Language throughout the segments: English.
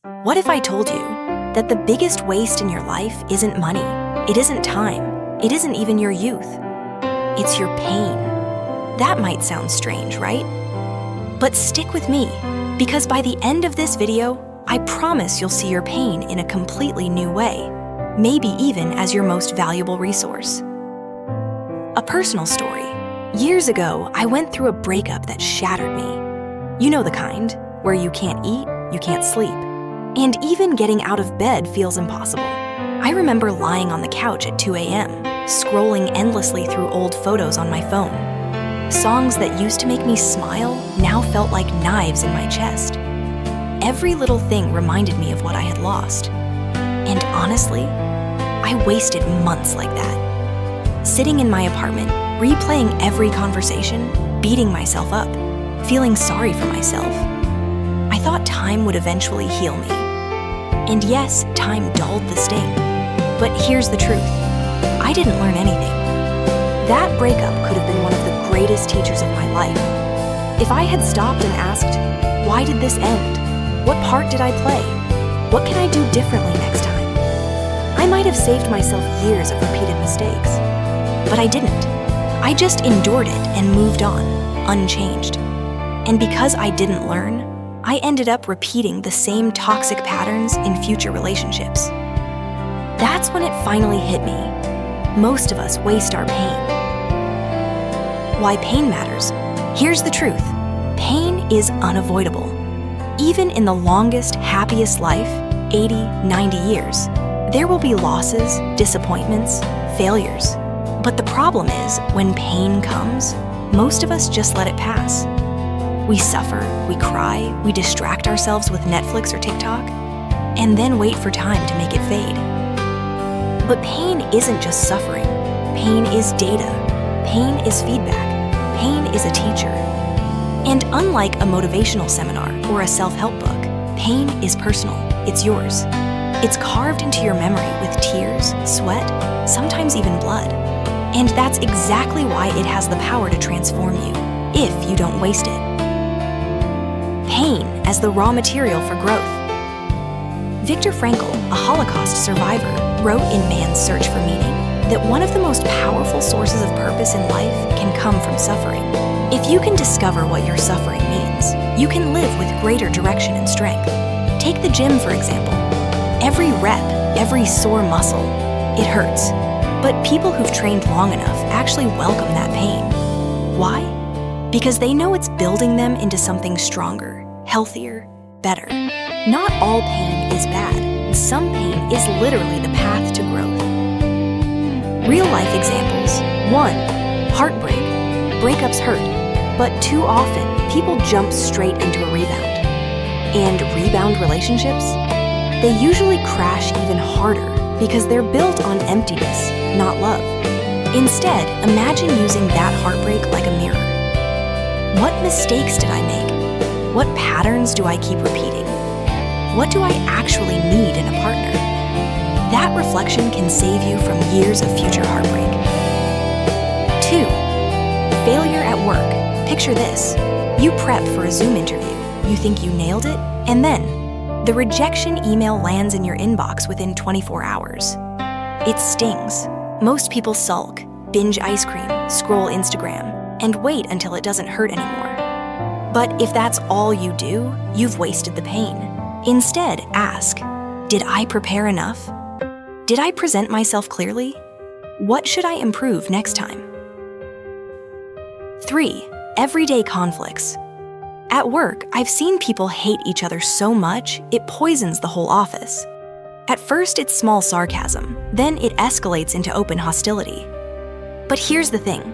What if I told you that the biggest waste in your life isn't money, it isn't time, it isn't even your youth? It's your pain. That might sound strange, right? But stick with me, because by the end of this video, I promise you'll see your pain in a completely new way, maybe even as your most valuable resource. A personal story. Years ago, I went through a breakup that shattered me. You know the kind, where you can't eat, you can't sleep, and even getting out of bed feels impossible. I remember lying on the couch at 2 a.m., scrolling endlessly through old photos on my phone. Songs that used to make me smile now felt like knives in my chest. Every little thing reminded me of what I had lost. And honestly, I wasted months like that. Sitting in my apartment, replaying every conversation, beating myself up, feeling sorry for myself. I thought time would eventually heal me. And yes, time dulled the sting. But here's the truth. I didn't learn anything. That breakup could have been one of the greatest teachers of my life. If I had stopped and asked, why did this end? What part did I play? What can I do differently next time? I might have saved myself years of repeated mistakes. But I didn't. I just endured it and moved on, unchanged. And because I didn't learn, I ended up repeating the same toxic patterns in future relationships. That's when it finally hit me. Most of us waste our pain. Why pain matters? Here's the truth. Pain is unavoidable. Even in the longest, happiest life, 80, 90 years, there will be losses, disappointments, failures. But the problem is, when pain comes, most of us just let it pass. We suffer, we cry, we distract ourselves with Netflix or TikTok, and then wait for time to make it fade. But pain isn't just suffering. Pain is data. Pain is feedback. Pain is a teacher. And unlike a motivational seminar or a self-help book, pain is personal. It's yours. It's carved into your memory with tears, sweat, sometimes even blood. And that's exactly why it has the power to transform you, if you don't waste it. Pain as the raw material for growth. Viktor Frankl, a Holocaust survivor, wrote in Man's Search for Meaning that one of the most powerful sources of purpose in life can come from suffering. If you can discover what your suffering means, you can live with greater direction and strength. Take the gym, for example. Every rep, every sore muscle, it hurts. But people who've trained long enough actually welcome that pain. Why? Because they know it's building them into something stronger, healthier, better. Not all pain is bad. Some pain is literally the path to growth. Real-life examples. 1. Heartbreak. Breakups hurt, but too often people jump straight into a rebound. And rebound relationships? They usually crash even harder because they're built on emptiness, not love. Instead, imagine using that heartbreak like a mirror. What mistakes did I make? What patterns do I keep repeating? What do I actually need in a partner? That reflection can save you from years of future heartbreak. 2. Failure at work. Picture this. You prep for a Zoom interview. You think you nailed it, and then the rejection email lands in your inbox within 24 hours. It stings. Most people sulk, binge ice cream, scroll Instagram, and wait until it doesn't hurt anymore. But if that's all you do, you've wasted the pain. Instead, ask, did I prepare enough? Did I present myself clearly? What should I improve next time? 3. Everyday conflicts. At work, I've seen people hate each other so much, it poisons the whole office. At first, it's small sarcasm, then it escalates into open hostility. But here's the thing.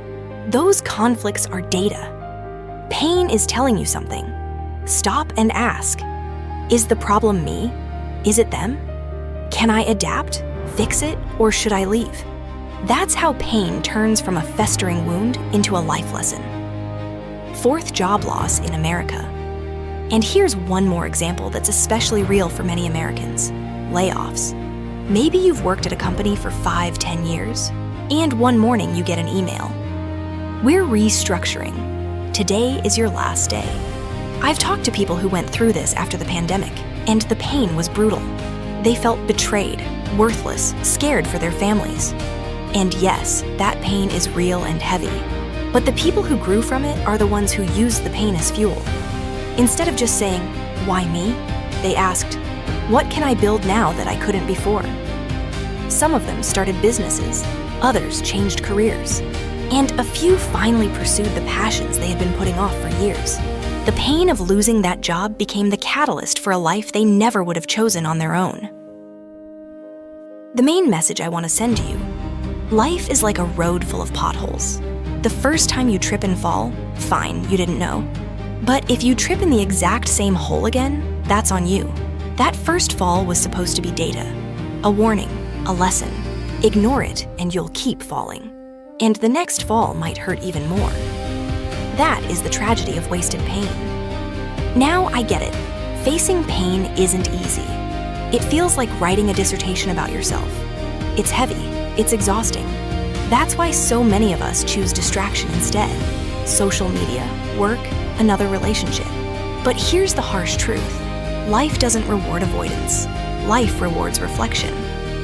Those conflicts are data. Pain is telling you something. Stop and ask. Is the problem me? Is it them? Can I adapt, fix it, or should I leave? That's how pain turns from a festering wound into a life lesson. 4th job loss in America. And here's one more example that's especially real for many Americans. Layoffs. Maybe you've worked at a company for 5-10 years, and one morning you get an email. We're restructuring. Today is your last day. I've talked to people who went through this after the pandemic. and the pain was brutal. They felt betrayed, worthless, scared for their families. And yes, that pain is real and heavy. But the people who grew from it are the ones who used the pain as fuel. Instead of just saying, "Why me?" they asked, "What can I build now that I couldn't before?" Some of them started businesses, others changed careers, and a few finally pursued the passions they had been putting off for years. The pain of losing that job became the catalyst for a life they never would have chosen on their own. The main message I want to send to you: life is like a road full of potholes. The first time you trip and fall, fine, you didn't know. But if you trip in the exact same hole again, that's on you. That first fall was supposed to be data, a warning, a lesson. Ignore it and you'll keep falling. And the next fall might hurt even more. That is the tragedy of wasted pain. Now I get it. Facing pain isn't easy. It feels like writing a dissertation about yourself. It's heavy, it's exhausting. That's why so many of us choose distraction instead. Social media, work, another relationship. But here's the harsh truth. Life doesn't reward avoidance. Life rewards reflection.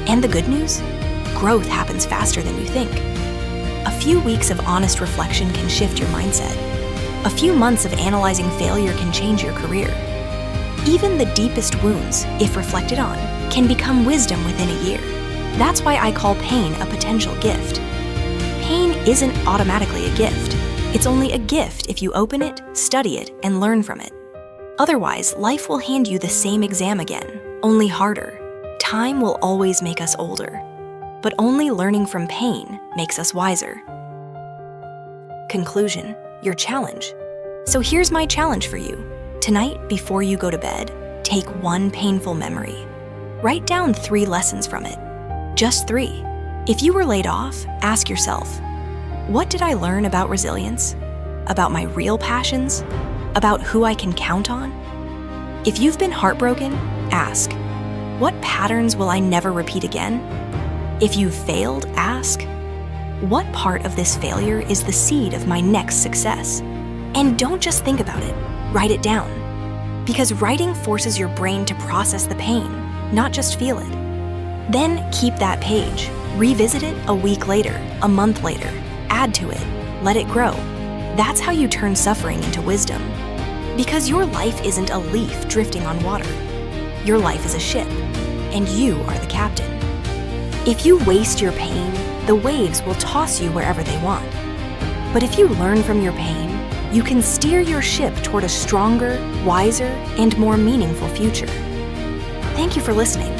And the good news? Growth happens faster than you think. A few weeks of honest reflection can shift your mindset. A few months of analyzing failure can change your career. Even the deepest wounds, if reflected on, can become wisdom within a year. That's why I call pain a potential gift. Pain isn't automatically a gift. It's only a gift if you open it, study it, and learn from it. Otherwise, life will hand you the same exam again, only harder. Time will always make us older, but only learning from pain makes us wiser. Conclusion, your challenge. So here's my challenge for you. Tonight, before you go to bed, take one painful memory. Write down 3 lessons from it. Just 3. If you were laid off, ask yourself, what did I learn about resilience? About my real passions? About who I can count on? If you've been heartbroken, ask, what patterns will I never repeat again? If you've failed, ask, what part of this failure is the seed of my next success? And don't just think about it, write it down. Because writing forces your brain to process the pain, not just feel it. Then keep that page, revisit it a week later, a month later, add to it, let it grow. That's how you turn suffering into wisdom. Because your life isn't a leaf drifting on water. Your life is a ship, and you are the captain. If you waste your pain, the waves will toss you wherever they want. But if you learn from your pain, you can steer your ship toward a stronger, wiser, and more meaningful future. Thank you for listening.